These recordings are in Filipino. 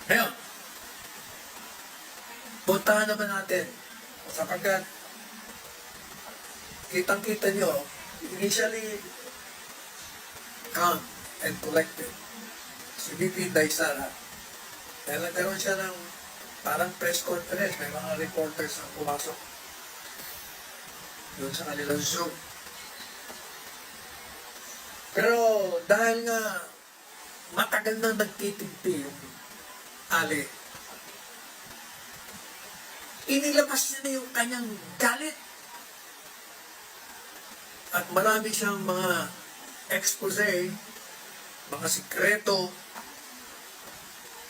Ngayon, puntahan naman natin sapagkat kitang-kita nyo, initially calm and collected. Si VP Daisara, dahil nagkaroon siya ng parang press conference, may mga reporters ang pumasok doon sa kanilang Zoom. Pero dahil nga matagal na nagtitimpi yung Ali, inilabas niya na yung kanyang galit. At marami siyang mga expose, mga sikreto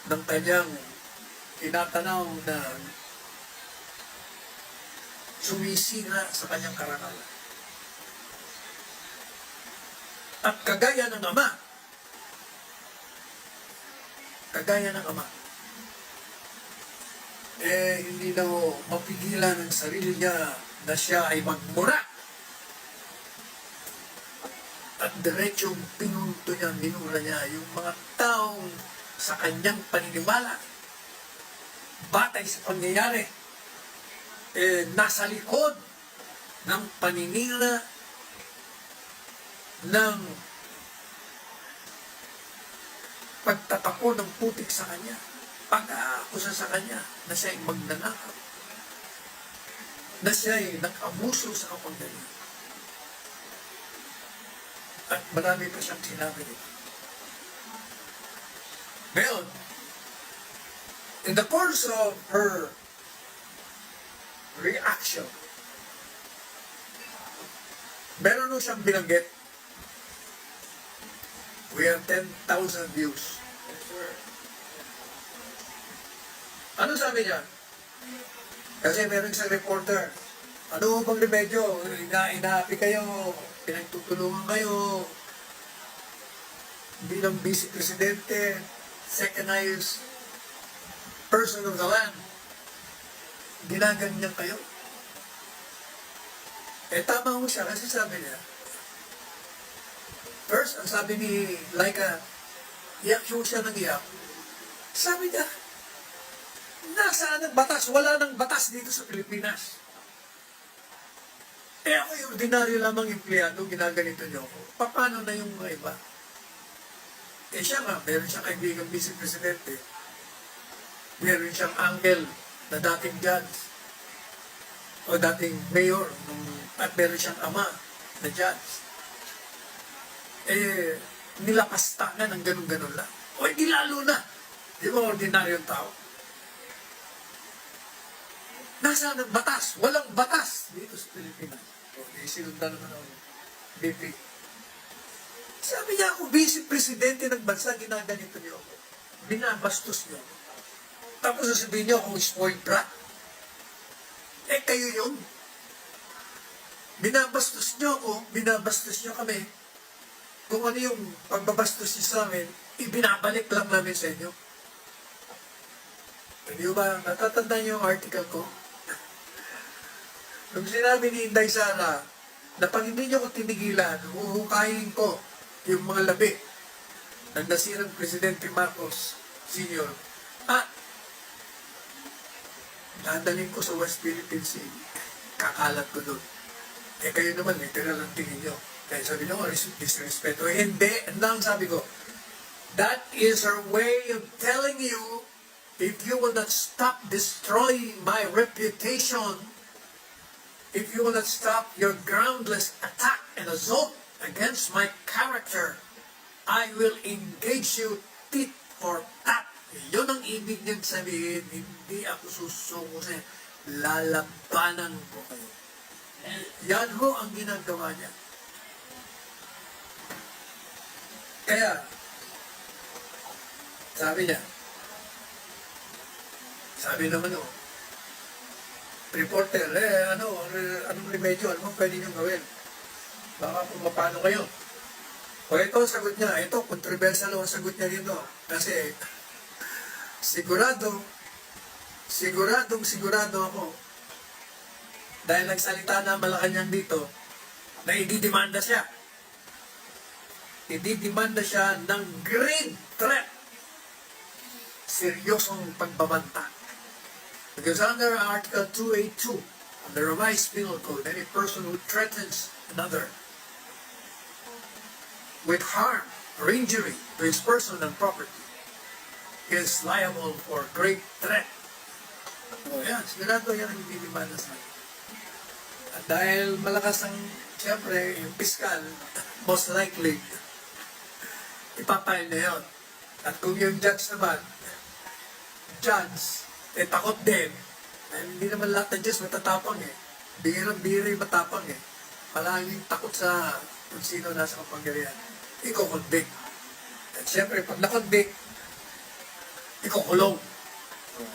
ng kanyang tinatanaw na sumisira sa kanyang karangalan. At kagaya ng ama, hindi daw mapigilan ng sarili niya na siya ay magmura. At diretsong pinunto niya, minura niya yung mga taong sa kanyang paniniwala, batay sa pangyayari, nasa likod ng paninira ng pagtatako ng putik sa kanya, pag-aakusa sa kanya na siya ay magnanakaw, na siya ay nag-abuso sa kapangyarihan. At marami pa siyang sinabi dito. Ngayon, in the course of her reaction, meron nung siyang binanggit. We have 10,000 views. Ano sabi niya? Kasi meron isang reporter. Ano bang remedyo? Inaapi kayo, pinagtutulungan kayo, bilang vice presidente, second highest person of the land. Ginaganyan kayo. Tama mo siya kasi sabi niya, first, ang sabi ni Laika, iyak siya ng iyak. Sabi niya, nasaan ang batas? Wala nang batas dito sa Pilipinas. Ako yung ordinaryo lamang empleyado, ginaganito niyo ako. Paano na yung mga iba? Siya nga, meron siyang kaibigang vice-presidente. Meron siyang uncle na dating judge o dating mayor at meron siyang ama na judge. Nilakasta na ng ganun-ganun lang. O di lalo na. Di ba ordinaryong tao? Nasaan ang batas? Walang batas dito sa Pilipinas. Sinundan naman ang BP. Sabi niya ako, vice-presidente ng bansa, ginaganito niyo ako. Binabastos niyo ako. Tapos sasabihin niyo akong spoiled brat. Kayo yun. Binabastos niyo ako, binabastos niyo kami. Kung ano yung pagbabastos niyo sa amin, ibinabalik lang namin sa inyo. Hindi ba, natatandaan niyo yung article ko? Nung sinabi ni Inday Sara, na pag hindi niyo ko tinigilan, uhukayin ko yung mga labi ng nasirang Presidente Marcos Sr. Dadalhin ko sa West Philippine Sea. Kakalat ko doon. Kayo naman, literal ang tingin nyo. Kaya sabi nyo, disrespeto. Hindi. Ang sabi ko, that is her way of telling you, if you will not stop destroying my reputation, if you will not stop your groundless attack and assault against my character, I will engage you tit for tat. Yun ang ibig niyang sabihin, hindi ako susuko sa lalabanan ko kayo. Yan ho ang ginagawa niya. Kaya, sabi naman o, reporter, anong remedyo, ano pwede niyong gawin? Baka kung paano kayo. O ito, sagot niya, ito, controversial ang sagot niya dito. Kasi, sigurado ako, dahil nagsalita na Malacanang dito, na ididemanda siya. Ididemanda siya ng grave threat seryosong pagbabanta. Because under Article 282 of the Revised Penal Code, any person who threatens another with harm or injury to his person and property is liable for great threat. O yan, sigurado yan ang bibimana sa akin. At dahil malakas ang, siyempre, yung piskal, most likely, ipapile na yun. At kung yung judge naman, takot din. Dahil hindi naman lahat ng judge matatapang eh. Bihirang-bihira yung matapang eh. Palaging takot sa kung sino nasa kapangyarihan. Iko-convict. At siyempre, pag na-convict, ikukulong.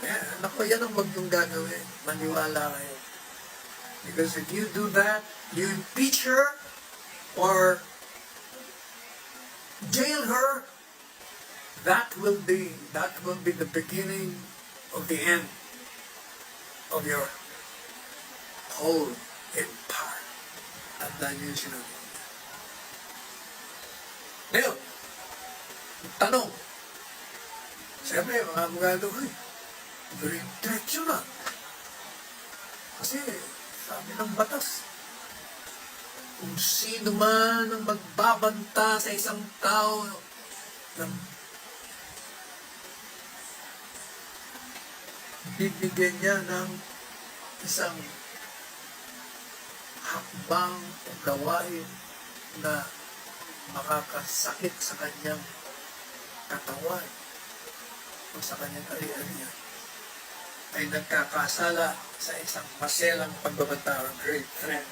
Yeah, naku, yan ang wag yung gagawin. Maniwala kayo. Because if you do that, you impeach her or jail her, that will be the beginning of the end of your whole empire. At dahil yun sinabi. Ngayon, tanong. Siyempre, mga abogado, very diretso na. Kasi, sabi ng batas, kung sino man ang magbabanta sa isang tao ng bibigyan niya ng isang hakbang o gawain na makakasakit sa kanyang katawan o sa kanyang ari-arian ay nagkakasala sa isang maselang pagbabanta or great threat.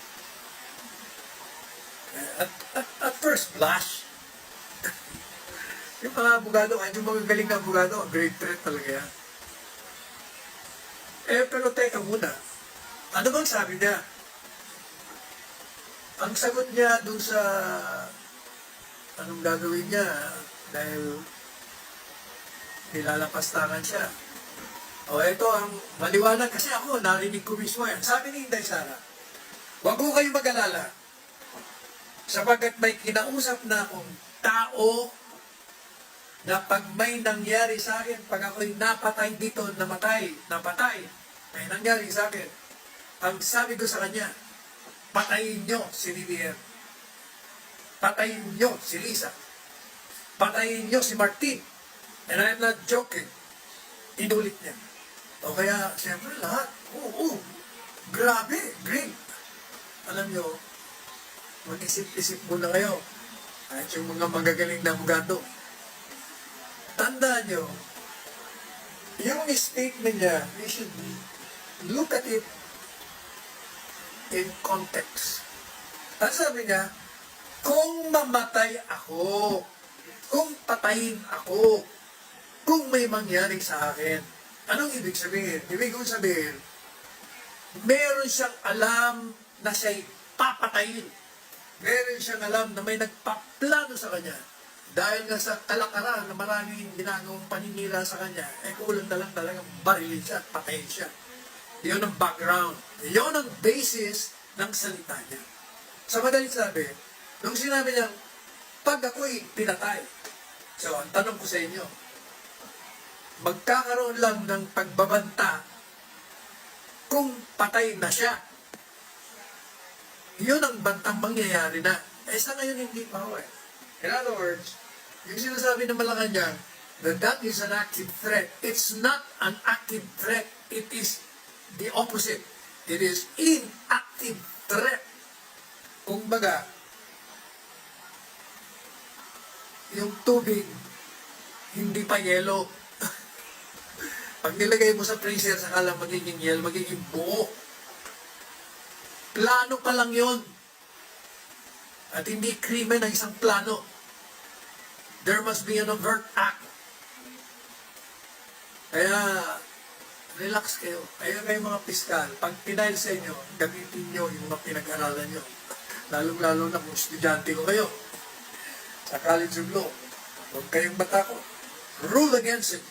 At first blush, yung mga abogado, ay yung mga galing na abogado, great threat talaga yan. Pero teka muna, ano bang sabi niya? Ang sagot niya dun sa anong gagawin niya dahil nilalapastangan siya. O ito ang maliwanag kasi ako, narinig ko mismo yan. Sabi ni Inday Sara, wag ko kayo mag-alala sapagkat may kinausap na akong tao na pag may nangyari sa akin, pag ako'y napatay dito, napatay, may nangyari sa akin. Ang sabi ko sa kanya, patayin nyo si Vivian. Patayin nyo si Lisa. Patayin nyo si Martin. And I'm not joking. Inulit niya. O kaya, siyempre lahat. Grabe, great. Alam nyo, mag-isip-isip muna kayo. Kahit yung mga magagaling na abogado. Tandaan nyo, yung statement niya, we should look at it in context. At sabi niya, kung mamatay ako, kung patayin ako, kung may mangyari sa akin, anong ibig sabihin? Ibig sabihin, meron siyang alam na siya'y papatayin. Meron siyang alam na may nagpaplano sa kanya. Dahil nga sa kalakaran na maraming ginagawang paninira sa kanya, kulang na lang talagang barilin siya at patayin siya. Yun ang background. Yun ang basis ng salita niya. Sa madaling sabi, nung sinabi niya, pag ako'y pinatay, so ang tanong ko sa inyo, magkakaroon lang ng pagbabanta kung patay na siya. Yun ang bantang mangyayari na. Sa ngayon hindi pa ako eh. In other words, yung sinasabi ng Malacanang that is an active threat. It's not an active threat. It is the opposite. It is inactive threat. Kung baga, yung tubig, hindi pa yelo. Pag nilagay mo sa freezer, saka lang magiging yelo, magiging buo. Plano pa lang yun. At hindi krimen ang isang plano. There must be an overt act. Kaya, relax kayo. Kaya kayo mga piskal, pag pinail sa inyo, gamitin nyo yung mga pinag-aralan nyo. Lalong-lalo na kung estudyante ko kayo. Sa College of Law, huwag kayong matakot. Rule against it.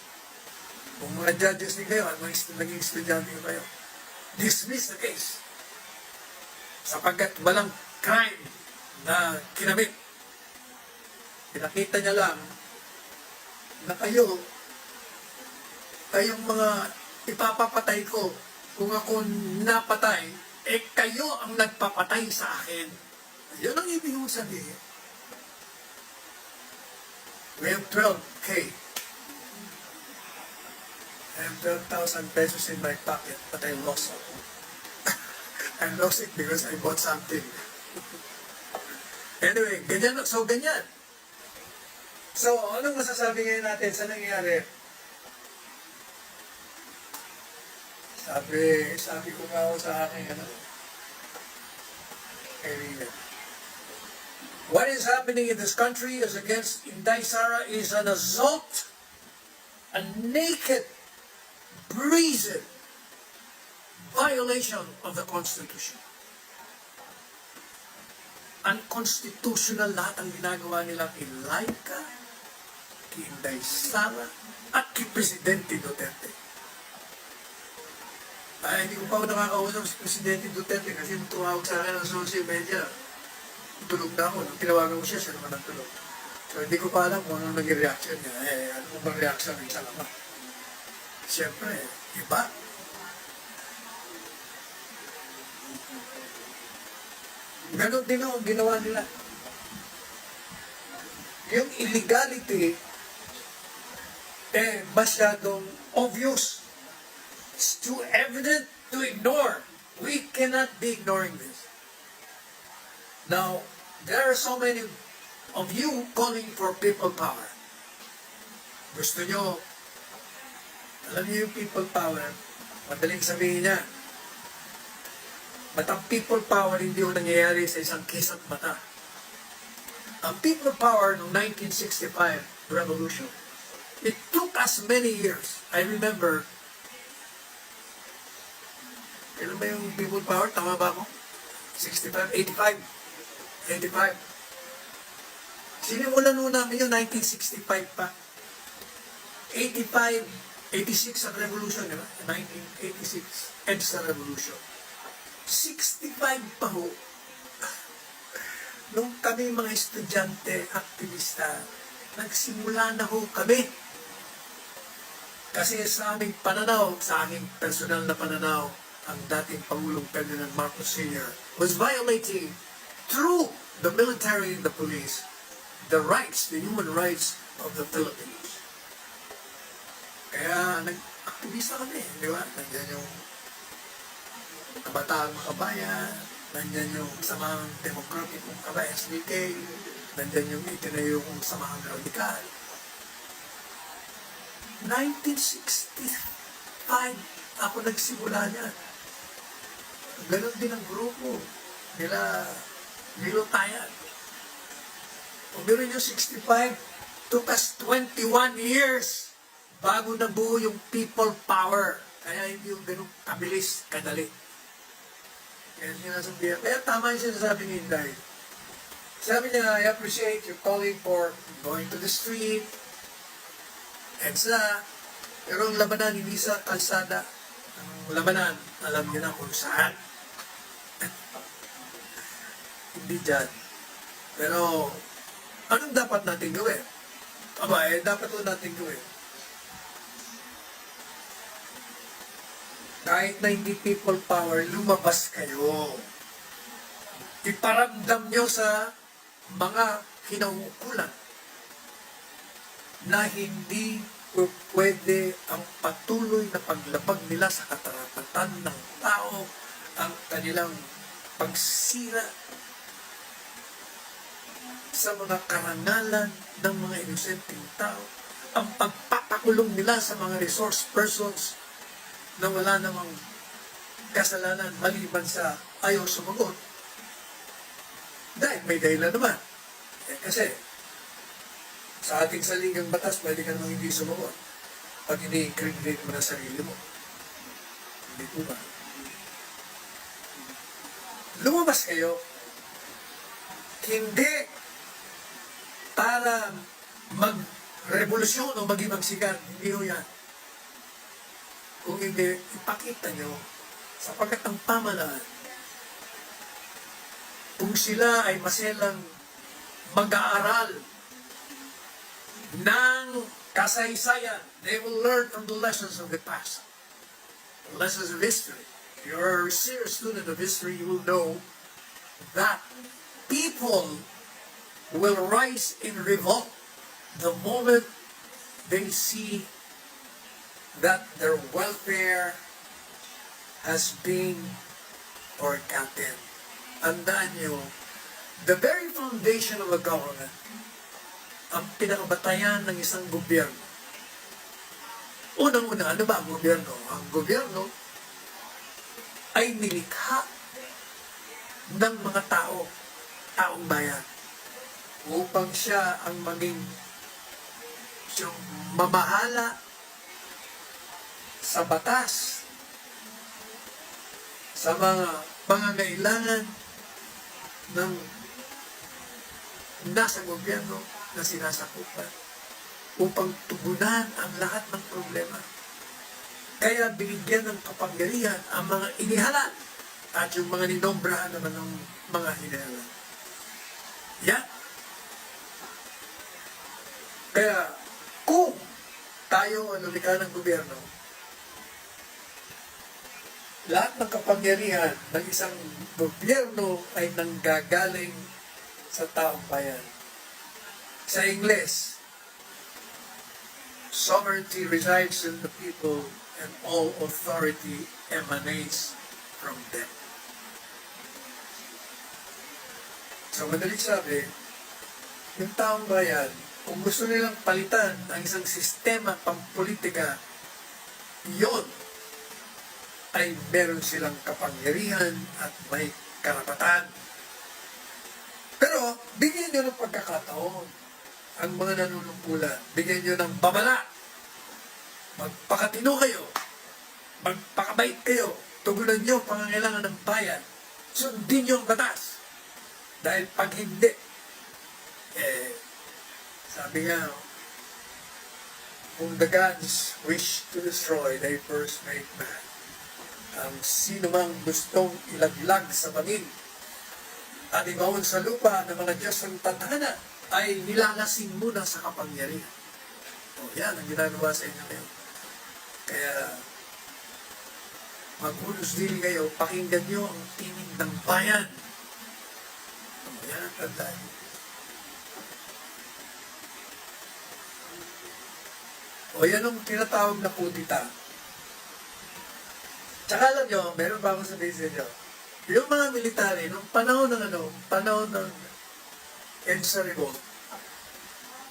Kung mga judges din kayo, at naging estudyante ko kayo, dismiss the case. Sapagkat walang crime na kinamit. Pinakita niya lang na kayo ay yung mga ipapapatay ko. Kung ako napatay, kayo ang nagpapatay sa akin. Yun ang ibig kong sabihin. We have 12K. I have 12,000 pesos in my pocket, but I lost it. I lost it because I bought something. Anyway, ganyan. So, ganyan. So, anong masasabi ngayon natin sa nangyari? Sabi ko nga ako sa akin, kaibigan. What is happening in this country is against Inday Sara is an assault, a naked, brazen violation of the Constitution. Unconstitutional lahat ang ginagawa nila kay Laika, kay Inday Sara, at kay Presidente Duterte. Hindi ko pa ako nakakausap si Presidente Duterte kasi tumawag sa akin ng social media. Tulog na ako. Nung tinawagan ko siya naman ang tulog. So hindi ko pa alam kung anong naging reaction niya. Ano bang reaction ng isang ama? Siyempre, iba. Ganon din ang ginawa nila. Yung illegality, masyadong obvious. It's too evident to ignore. We cannot be ignoring this. Now, there are so many of you calling for people power. Gusto nyo, alam niyo yung people power, madaling sabihin niya, but ang people power hindi yung nangyayari sa isang kisat mata. Ang people power noong 1965 revolution, it took us many years. I remember, kailan ba yung people power? Tama ba ako? 65, 85. 85. Sinimulan nun namin yung 1965 pa. 85, 86 ang revolution, di ba? 1986, EDSA revolution. 65 pa ho. Nung kami mga estudyante, aktivista, nagsimula na ho kami. Kasi sa aming pananaw, sa aming personal na pananaw, ang dating Pangulong Ferdinand Marcos Sr. was violating through the military and the police the rights, the human rights of the Philippines. Kaya nag-aktivista kami, di ba? Nandiyan yung Kabataan Makabayan, nandiyan yung Samahang Demokratikong Kabayan, SDK, nandiyan yung itinayo kong Samahang Radikal. 1965, ako nagsimula niyan. Ganon din ang grupo nila Nilutayan. Kung meron yung 65, took us 21 years bago nabuo yung people power. Kaya hindi yung ganun kabilis, kadali. Kaya sinasabihan. Kaya tama yung sinasabi ni Inday. Sabi niya, I appreciate you calling for going to the street. EDSA. Pero ang labanan, hindi sa kalsada. Ang labanan, alam niyo na kung saan. Hindi dyan. Pero, anong dapat natin gawin? Dapat po natin gawin. Kahit na hindi people power, lumabas kayo. Iparamdam nyo sa mga kinaukulan na hindi pwede ang patuloy na paglabag nila sa katarapatan ng tao, ang kanilang pagsira sa mga karangalan ng mga inosenteng tao, ang pagpapakulong nila sa mga resource persons na wala namang kasalanan maliban sa ayaw sumagot. Dahil may dahilan naman. Kasi sa ating saligang batas, pwede ka namang hindi sumagot pag ini-incriminate mo na sarili mo. Hindi po ba? Lumabas kayo, hindi para mag-revolusyon o maging magsigar. Hindi ho yan. Kung hindi, ipakita nyo sapagkat ang pamalaan, kung sila ay maselang mag-aaral ng kasaysayan. They will learn from the lessons of the past, the lessons of history. If you're a serious student of history, you will know that people will rise in revolt the moment they see that their welfare has been forgotten. Tandaan nyo, the very foundation of a government, ang pinakabatayan ng isang gobyerno. Unang-una, ano ba ang gobyerno? Ang gobyerno ay nilikha ng mga taong bayan, upang siya ang maging siyang mamahala sa batas, sa mga pangangailangan ng nasa gobyerno na sinasakupan, upang tugunan ang lahat ng problema. Kaya binigyan ng kapangyarihan ang mga inihala at yung mga ninombrahan naman ng mga inihala. Yan. Kaya kung tayo ang lumikha ng gobyerno, lahat ng kapangyarihan ng isang gobyerno ay nanggagaling sa taong bayan. Sa Ingles, sovereignty resides in the people and all authority emanates from them. So, madaling sabi, yung taong bayan, kung gusto nilang palitan ang isang sistema pampolitika, yon ay meron silang kapangyarihan at may karapatan. Pero, bigyan nyo ng pagkakataon ang mga nanunungkulan. Bigyan nyo ng babala. Magpakatino kayo. Magpakabait kayo. Tugunan nyo pangangailangan ng bayan. Sundin nyo ang batas. Dahil pag hindi, sabi nga, kung the gods wish to destroy, they first make man. Ang sino mang gustong ilaglag sa bangin at ibawon sa lupa ng mga Diyos ng tadhana ay nilalasing muna sa kapangyarihan. O yan ang ginagawa sa inyo ngayon. Kaya maghunos dili kayo, pakinggan nyo ang tinig ng bayan. O yan ang tandaan. O yan ang tinatawag na kudita. Tsaka alam nyo, meron ba akong sabihin sa inyo? Yung mga military, nung panahon ng EDSA Revolt,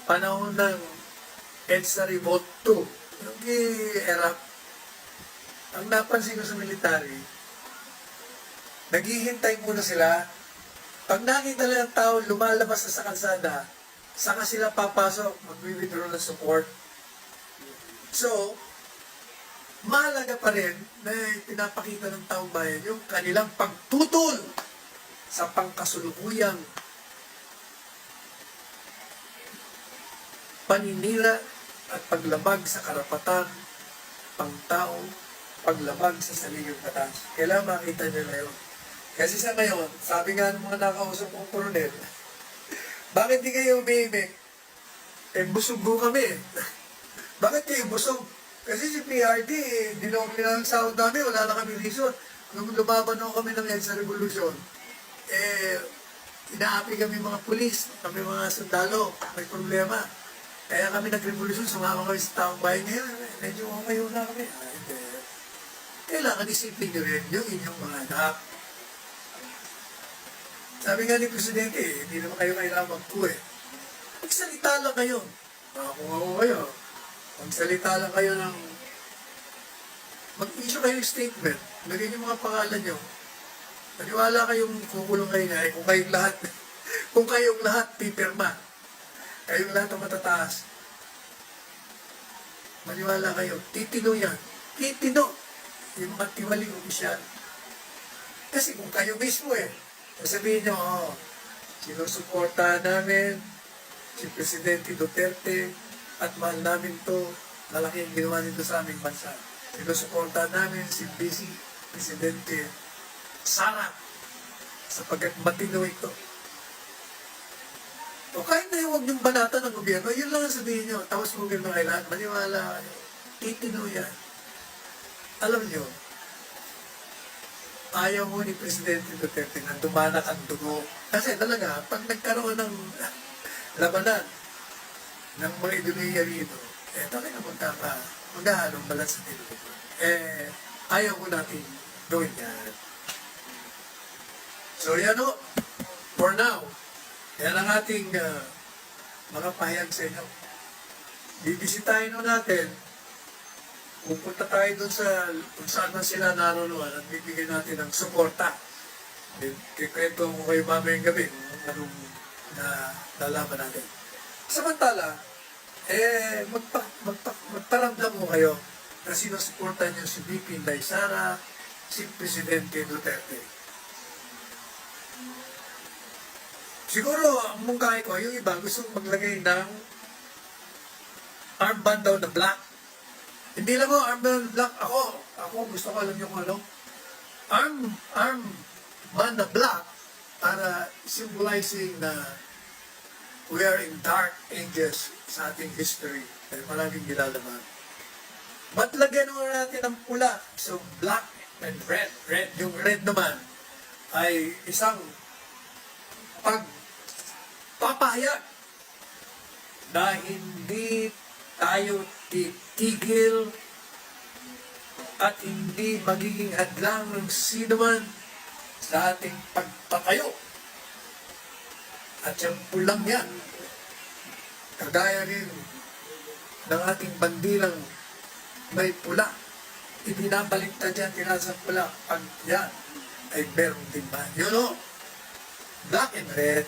panahon ng EDSA Revolt 2, yung era, ang napansin ko sa military, naghihintay muna sila, pag nakita nila ng tao lumalabas na sa kalsada, saka sila papasok, mag-withdraw ng support. So, mahalaga pa rin na pinapakita ng taong bayan yung kanilang pagtutol sa pangkasulukuyang paninira at paglabag sa karapatan pangtao, paglabag sa saligang batas. Kailangan makita nila yun. Kasi sa ngayon, sabi nga ng mga nakausap kong koronel, bakit di kayo umimik? Busog mo kami. Bakit kayo busog? Kasi si PRD, dinoble na ng sahod namin, wala na kami reason. Nung lumaban ako kami ng EDSA Revolution, inaapi kami mga pulis, kami mga sundalo, may problema. Kaya kami nag-revolution, sumama kami sa taong bayan ngayon. Medyo kayo na kami. Kailangan isipin nyo rin yung inyong mga anak. Sabi nga ni Presidente, hindi naman kayo kailangan magkuha. Magsalita lang kayo. Kung ako kayo, magsalita lang kayo ng mag-issue kayo ng statement. Lagyan yung mga pangalan nyo. Maniwala kayong kukulong kayo nga. Kung kayong lahat pipirma, kayong lahat ang matataas, maniwala kayo, titino yan. Titino. Yung mga tiwaling opisyal. Kasi kung kayo mismo sabihin nyo, sinusuportahan namin si Presidente Duterte, at mahal namin to, malaki ang ginawa nito sa aming bansa. Sinusuportahan namin si Vice Presidente Sara sapagkat matino ito. O kahit na huwag yung banata ng gobyerno, yun lang ang sabihin nyo. Tapos gobyerno kailangan, maniwala kayo. Titino yan. Alam nyo, ayaw mo ni Presidente Duterte na dumanak ang dugo. Kasi talaga, pag nagkaroon ng labanan ng mga ideolohiya rito, talaga maghahalong balas sa tilo. Ayaw ko natin gawin yan. So yan o, for now, yan ang ating mga pahayag sa inyo. Bibisitahin o natin, pupunta tayo doon sa kung saan man sila naroon at bibigyan natin ng suporta. Kikwento ko kayo mamayang gabi kung anong nalaman natin. Samantala, magparamdam mo kayo na sinusuporta niyo si VP Inday Sara, si Presidente Duterte. Siguro, ang mungkahi ko, yung iba gusto maglagay ng armband daw na black. Hindi lang ako armband na black. Ako gusto ko alam niyo kung ano. Armband na black para symbolizing na we are in dark ages sa ating history. Dahil maraming nilalaman. Ba't lagyan naman natin ng pula? So, black and red. Yung red naman ay isang pagpapahayag na hindi tayo titigil at hindi magiging hadlang ng sino man sa ating pagtatayo. At yung pulang yan, kagaya rin ng ating bandilang may pula, ibinabaliktad yan, tinasa pula, pag yan ay merong timba. Yun o, black and red.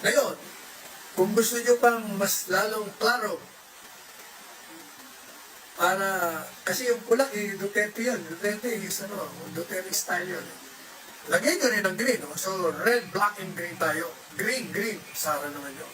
Ngayon, kung gusto nyo pang mas lalong klaro, para, kasi yung pula, Duterte yun. Duterte is Duterte style yun. Lagyan nyo rin ng green. So, red, black, and green tayo. Green, Sara naman yun.